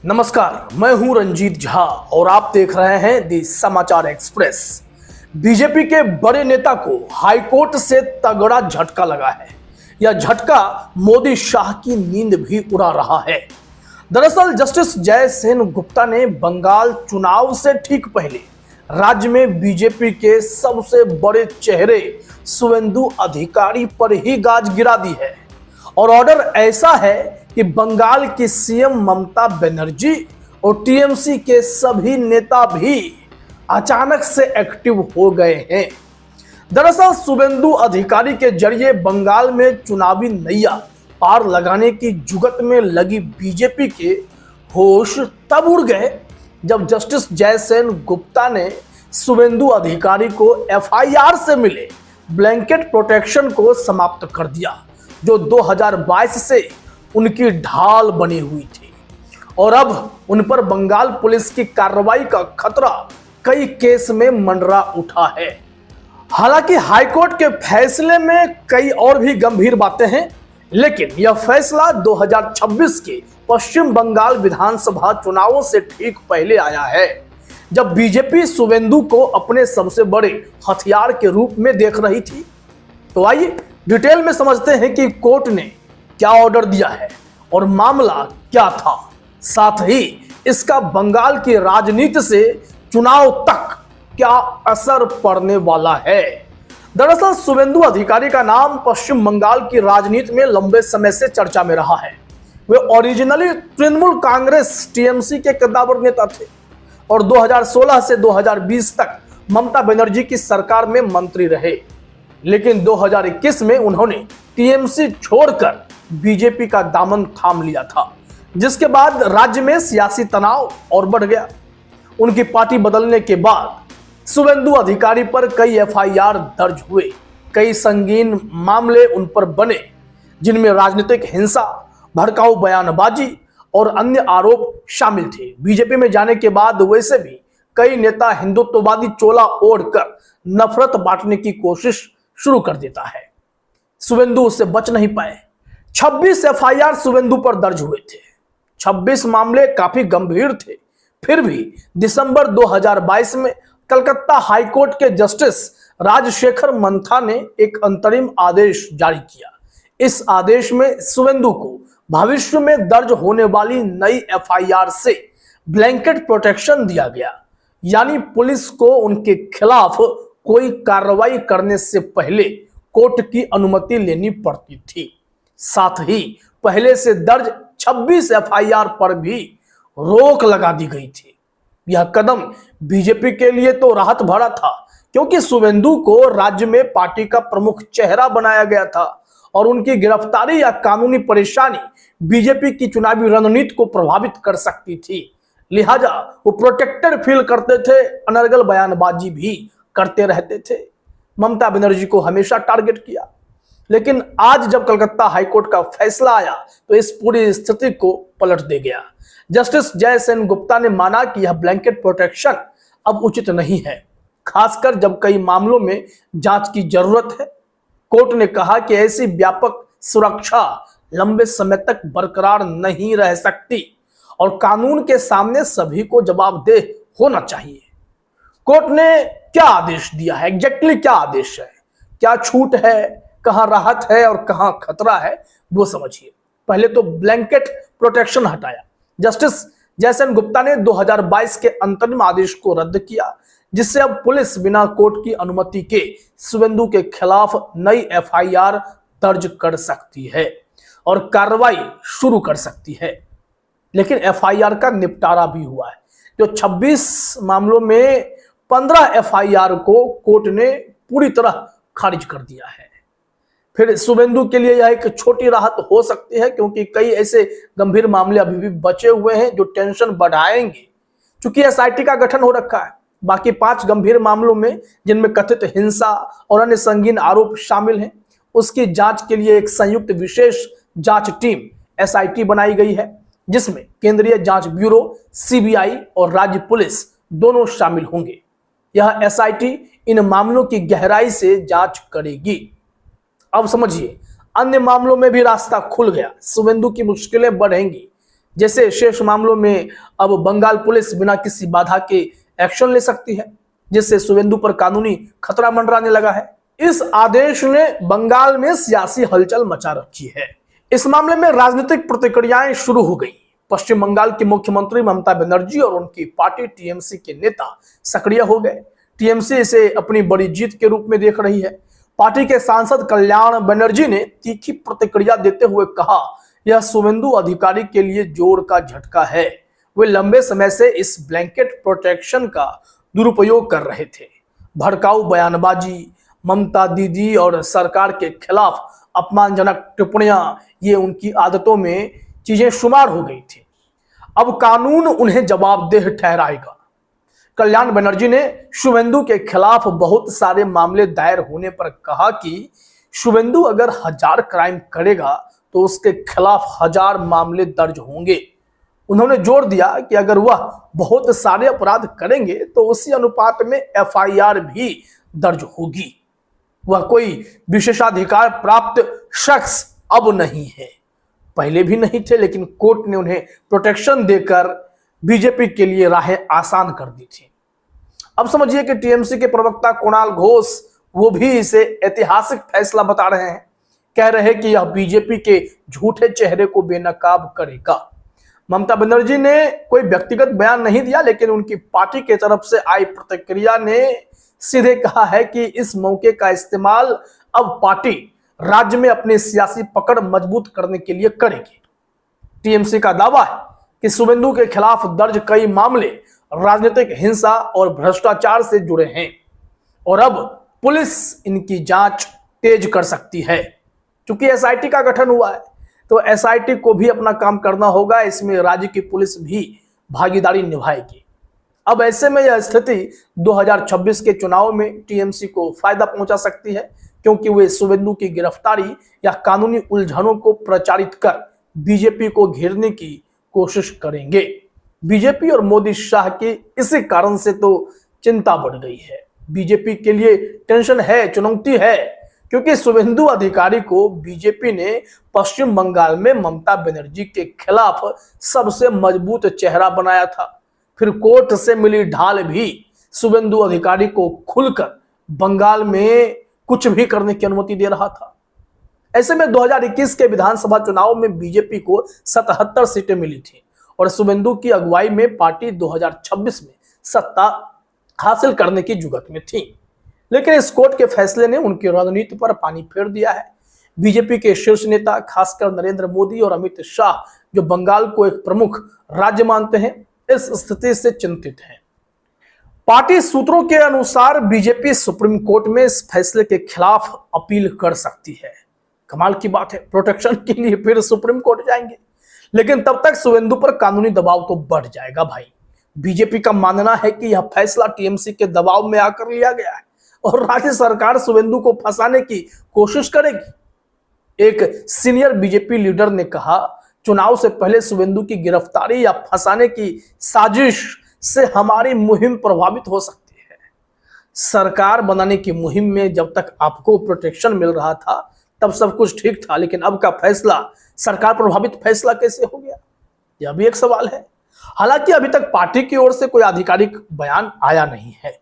नमस्कार, मैं हूं रंजीत झा और आप देख रहे हैं दी समाचार एक्सप्रेस। बीजेपी के बड़े नेता को हाईकोर्ट से तगड़ा झटका लगा है। यह झटका मोदी शाह की नींद भी उड़ा रहा है। दरअसल जस्टिस जयसेन गुप्ता ने बंगाल चुनाव से ठीक पहले राज्य में बीजेपी के सबसे बड़े चेहरे शुवेंदु अधिकारी पर ही गाज गिरा दी है। और ऑर्डर ऐसा है कि बंगाल की सीएम ममता बनर्जी और टीएमसी के सभी नेता भी अचानक से एक्टिव हो गए हैं। दरअसल शुवेंदु अधिकारी के जरिए बंगाल में चुनावी नैया पार लगाने की जुगत में लगी बीजेपी के होश तब उड़ गए जब जस्टिस जयसेन गुप्ता ने शुवेंदु अधिकारी को एफआईआर से मिले ब्लैंकेट प्रोटेक्शन को समाप्त कर दिया, जो 2022 से उनकी ढाल बनी हुई थी। और अब उन पर बंगाल पुलिस की कार्रवाई का खतरा कई केस में मंडरा उठा है। हालांकि हाईकोर्ट के फैसले में कई और भी गंभीर बातें हैं, लेकिन यह फैसला 2026 के पश्चिम बंगाल विधानसभा चुनावों से ठीक पहले आया है, जब बीजेपी शुवेंदु को अपने सबसे बड़े हथियार के रूप में देख रही थी। तो आइए डिटेल में समझते हैं कि कोर्ट ने क्या ऑर्डर दिया है और मामला क्या था, साथ ही इसका बंगाल की राजनीति से चुनाव तक क्या असर पड़ने वाला है। दरअसल शुवेंदु अधिकारी का नाम पश्चिम बंगाल की राजनीति में लंबे समय से चर्चा में रहा है। वे ओरिजिनली तृणमूल कांग्रेस टीएमसी के कद्दावर नेता थे और 2016 से 2020 तक ममता बनर्जी की सरकार में मंत्री रहे, लेकिन 2021 में उन्होंने टीएमसी छोड़कर बीजेपी का दामन थाम लिया था, जिसके बाद राज्य में सियासी तनाव और बढ़ गया। उनकी पार्टी बदलने के बाद शुवेंदु अधिकारी पर कई एफआईआर दर्ज हुए, कई संगीन मामले उन पर बने, जिनमें राजनीतिक हिंसा, भड़काऊ बयानबाजी और अन्य आरोप शामिल थे। बीजेपी में जाने के बाद वैसे भी कई नेता हिंदुत्ववादी चोला ओढ़कर नफरत बांटने की कोशिश शुरू कर देता है। शुवेंदु उससे बच नहीं पाए। 26 एफआईआर शुवेंदु पर दर्ज हुए थे। 26 मामले काफी गंभीर थे। फिर भी दिसंबर 2022 में कलकत्ता हाईकोर्ट के जस्टिस राजशेखर मंथा ने एक अंतरिम आदेश जारी किया। इस आदेश में शुवेंदु को भविष्य में दर्ज होने वाली नई एफआईआर से ब्लैंकेट प्रोटेक्शन दिया गया, यानी पुलिस को उनके खिलाफ कोई कार्रवाई करने से पहले कोर्ट की अनुमति लेनी पड़ती थी। साथ ही पहले से दर्ज 26 एफआईआर पर भी रोक लगा दी गई थी। यह कदम बीजेपी के लिए तो राहत भरा था, क्योंकि शुवेंदु को राज्य में पार्टी का प्रमुख चेहरा बनाया गया था और उनकी गिरफ्तारी या कानूनी परेशानी बीजेपी की चुनावी रणनीति को प्रभावित कर सकती थी। लिहाजा वो प्रोटेक्टेड फील करते थे, अनर्गल बयानबाजी भी करते रहते थे। ममता बनर्जी को हमेशा टारगेट किया, लेकिन आज जब कलकत्ता हाईकोर्ट का फैसला आया तो इस पूरी स्थिति को पलट दे गया। जस्टिस जयसेन गुप्ता ने माना कि यह ब्लैंकेट प्रोटेक्शन अब उचित नहीं है, खासकर जब कई मामलों में जांच की जरूरत है। कोर्ट ने कहा कि ऐसी व्यापक सुरक्षा लंबे समय तक बरकरार नहीं रह सकती और कानून के सामने सभी को जवाबदेह होना चाहिए। कोर्ट ने क्या आदेश दिया है, एग्जैक्टली क्या आदेश है, क्या छूट है, कहां राहत है और कहां खतरा है, वो समझिए। पहले तो ब्लैंकेट प्रोटेक्शन हटाया। जस्टिस जयसेन गुप्ता ने 2022 के अंतरिम आदेश को रद्द किया, जिससे अब पुलिस बिना कोर्ट की अनुमति के शुवेंदु के खिलाफ नई एफआईआर दर्ज कर सकती है और कार्रवाई शुरू कर सकती है। लेकिन एफआईआर का निपटारा भी हुआ है। जो 26 मामलों में 15 एफआईआर को कोर्ट ने पूरी तरह खारिज कर दिया है। फिर शुवेंदु के लिए यह एक छोटी राहत हो सकती है, क्योंकि कई ऐसे गंभीर मामले अभी भी बचे हुए हैं जो टेंशन बढ़ाएंगे। चूंकि एसआईटी का गठन हो रखा है, बाकी 5 गंभीर मामलों में जिनमें कथित हिंसा और अन्य संगीन आरोप शामिल हैं, उसकी जांच के लिए एक संयुक्त विशेष जांच टीम एसआईटी बनाई गई है, जिसमें केंद्रीय जांच ब्यूरो, सीबीआई और राज्य पुलिस दोनों शामिल होंगे। यह एसआईटी इन मामलों की गहराई से जांच करेगी। अब समझिए, अन्य मामलों में भी रास्ता खुल गया। शुवेंदु की मुश्किलें बढ़ेंगी। जैसे शेष मामलों में अब बंगाल पुलिस बिना किसी बाधा के एक्शन ले सकती है, जिससे शुभेंदु पर कानूनी खतरा मंडराने लगा है। इस आदेश ने बंगाल में सियासी हलचल मचा रखी है। इस मामले में राजनीतिक प्रतिक्रियाएं शुरू हो गई। पश्चिम बंगाल की मुख्यमंत्री ममता बनर्जी और उनकी पार्टी टीएमसी के नेता सक्रिय हो गए। टीएमसी इसे अपनी बड़ी जीत के रूप में देख रही है। पार्टी के सांसद कल्याण बनर्जी ने तीखी प्रतिक्रिया देते हुए कहा, यह शुभेंदु अधिकारी के लिए जोर का झटका है। वे लंबे समय से इस ब्लैंकेट प्रोटेक्शन का दुरुपयोग कर रहे थे। भड़काऊ बयानबाजी, ममता दीदी और सरकार के खिलाफ अपमानजनक टिप्पणियां, ये उनकी आदतों में चीजें शुमार हो गई थी। अब कानून उन्हें जवाबदेह ठहराएगा। कल्याण बनर्जी ने शुभेंदु के खिलाफ बहुत सारे मामले दायर होने पर कहा कि शुभेंदु अगर 1000 क्राइम करेगा तो उसके खिलाफ 1000 मामले दर्ज होंगे। उन्होंने जोर दिया कि अगर वह बहुत सारे अपराध करेंगे तो उसी अनुपात में एफआईआर भी दर्ज होगी। वह कोई विशेषाधिकार प्राप्त शख्स अब नहीं है, पहले भी नहीं थे, लेकिन कोर्ट ने उन्हें प्रोटेक्शन देकर बीजेपी के लिए राहें आसान कर दी थी। अब समझिए कि टीएमसी के प्रवक्ता कुणाल घोष वो भी इसे ऐतिहासिक फैसला बता रहे हैं। कह रहे हैं कि यह बीजेपी के झूठे चेहरे को बेनकाब करेगा। ममता बनर्जी ने कोई व्यक्तिगत बयान नहीं दिया, लेकिन उनकी पार्टी की तरफ से आई प्रतिक्रिया ने सीधे कहा है कि इस मौके का इस्तेमाल अब पार्टी राज्य में अपनी सियासी पकड़ मजबूत करने के लिए करेगी। टीएमसी का दावा है कि शुभेंदु के खिलाफ दर्ज कई मामले राजनीतिक हिंसा और भ्रष्टाचार से जुड़े हैं और अब पुलिस इनकी जांच तेज कर सकती है। क्योंकि एसआईटी का गठन हुआ है तो एसआईटी को भी अपना काम करना होगा। इसमें राज्य की पुलिस भी भागीदारी निभाएगी। अब ऐसे में यह स्थिति 2026 के चुनाव में टीएमसी को फायदा पहुंचा सकती है, क्योंकि वे शुभेंदु की गिरफ्तारी या कानूनी उलझनों को प्रचारित कर बीजेपी को घेरने की कोशिश करेंगे। बीजेपी और मोदी शाह की इसी कारण से तो चिंता बढ़ गई है। बीजेपी के लिए टेंशन है, चुनौती है, क्योंकि शुभेंदु अधिकारी को बीजेपी ने पश्चिम बंगाल में ममता बनर्जी के खिलाफ सबसे मजबूत चेहरा बनाया था। फिर कोर्ट से मिली ढाल भी शुभेंदु अधिकारी को खुलकर बंगाल में कुछ भी करने की अनुमति दे रहा था। ऐसे में 2021 के विधानसभा चुनाव में बीजेपी को 77 सीटें मिली थी और शुभेंदु की अगुवाई में पार्टी 2026 में सत्ता हासिल करने की जुगत में थी। लेकिन इस कोर्ट के फैसले ने उनकी रणनीति पर पानी फेर दिया है। बीजेपी के शीर्ष नेता खासकर नरेंद्र मोदी और अमित शाह, जो बंगाल को एक प्रमुख राज्य मानते हैं, इस स्थिति से चिंतित हैं। पार्टी सूत्रों के अनुसार बीजेपी सुप्रीम कोर्ट में इस फैसले के खिलाफ अपील कर सकती है। कमाल की बात है, प्रोटेक्शन के लिए फिर सुप्रीम कोर्ट जाएंगे। लेकिन तब तक शुभेंदु पर कानूनी दबाव तो बढ़ जाएगा भाई। बीजेपी का मानना है कि यह फैसला टीएमसी के दबाव में आकर लिया गया है और राज्य सरकार शुभेंदु को फंसाने की कोशिश करेगी। एक सीनियर बीजेपी लीडर ने कहा, चुनाव से पहले शुभेंदु की गिरफ्तारी या फंसाने की साजिश से हमारी मुहिम प्रभावित हो सकती है। सरकार बनाने की मुहिम में जब तक आपको प्रोटेक्शन मिल रहा था तब सब कुछ ठीक था, लेकिन अब का फैसला सरकार प्रभावित फैसला कैसे हो गया, यह भी एक सवाल है। हालांकि अभी तक पार्टी की ओर से कोई आधिकारिक बयान आया नहीं है,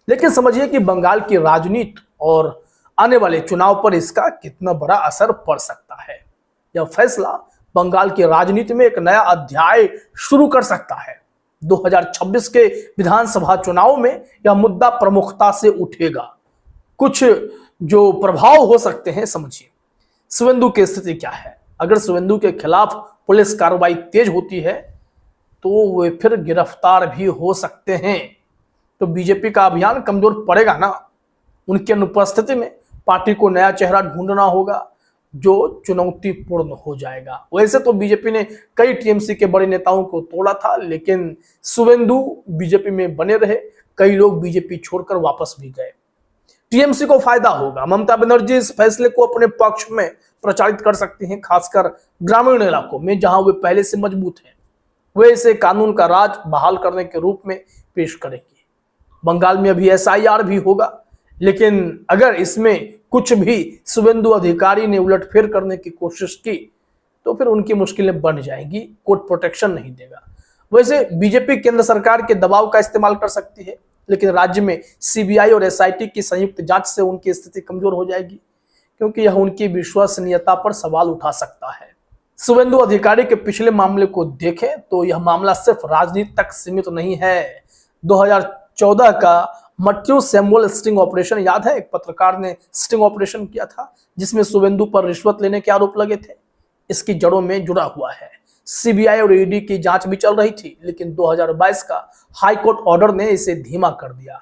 लेकिन समझिए कि बंगाल की राजनीति और आने वाले चुनाव पर इसका कितना बड़ा असर पड़ सकता है। यह फैसला बंगाल की राजनीति में एक नया अध्याय शुरू कर सकता है। 2026 के विधानसभा चुनाव में यह मुद्दा प्रमुखता से उठेगा। कुछ जो प्रभाव हो सकते हैं, समझिए शुभेंदु की स्थिति क्या है। अगर शुभेंदु के खिलाफ पुलिस कार्रवाई तेज होती है तो वे फिर गिरफ्तार भी हो सकते हैं, तो बीजेपी का अभियान कमजोर पड़ेगा ना। उनकी अनुपस्थिति में पार्टी को नया चेहरा ढूंढना होगा जो चुनौतीपूर्ण हो जाएगा। वैसे तो बीजेपी ने कई टीएमसी के बड़े नेताओं को तोड़ा था, लेकिन शुभेंदु बीजेपी में बने रहे। कई लोग बीजेपी छोड़कर वापस भी गए। टीएमसी को फायदा होगा। ममता बनर्जी इस फैसले को अपने पक्ष में प्रचारित कर सकती हैं, खासकर ग्रामीण इलाकों में जहां वे पहले से मजबूत हैं। वे इसे कानून का राज बहाल करने के रूप में पेश करेंगे। बंगाल में अभी एसआईआर भी होगा, लेकिन अगर इसमें कुछ भी शुभेंदु अधिकारी ने उलटफेर करने की कोशिश की तो फिर उनकी मुश्किलें बढ़ जाएंगी, कोर्ट प्रोटेक्शन नहीं देगा। वैसे बीजेपी केंद्र सरकार के दबाव का इस्तेमाल कर सकती है, लेकिन राज्य में सीबीआई और एसआईटी की संयुक्त जांच से उनकी स्थिति कमजोर हो जाएगी, क्योंकि यह उनकी विश्वसनीयता पर सवाल उठा सकता है। शुभेंदु अधिकारी के पिछले मामले को देखें तो यह मामला सिर्फ राजनीति तक सीमित नहीं है। 2014 का मट्यू सैमुअल स्टिंग ऑपरेशन याद है? एक पत्रकार ने स्टिंग ऑपरेशन किया था जिसमें शुभेंदु पर रिश्वत लेने के आरोप लगे थे। इसकी जड़ों में जुड़ा हुआ है। सीबीआई और ईडी की जांच भी चल रही थी, लेकिन 2022 का हाईकोर्ट ऑर्डर ने इसे धीमा कर दिया।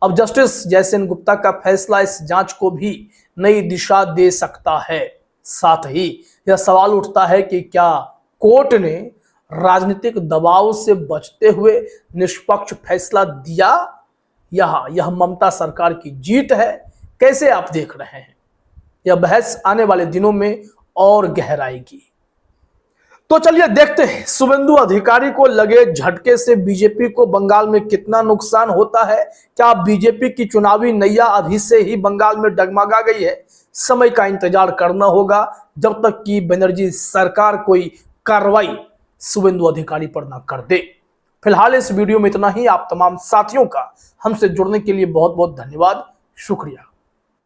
अब जस्टिस जयसेन गुप्ता का फैसला इस जांच को भी नई दिशा दे सकता है। साथ ही यह सवाल उठता है कि क्या कोर्ट ने राजनीतिक दबाव से बचते हुए निष्पक्ष फैसला दिया, या यह ममता सरकार की जीत है? कैसे आप देख रहे हैं? यह बहस आने वाले दिनों में और गहराएगी। तो चलिए देखते हैं शुभेंदु अधिकारी को लगे झटके से बीजेपी को बंगाल में कितना नुकसान होता है। क्या बीजेपी की चुनावी नैया अभी से ही बंगाल में डगमगा गई है? समय का इंतजार करना होगा जब तक कि बनर्जी सरकार कोई कार्रवाई शुभेंदु अधिकारी पर ना कर दे। फिलहाल इस वीडियो में इतना ही। आप तमाम साथियों का हमसे जुड़ने के लिए बहुत बहुत धन्यवाद, शुक्रिया।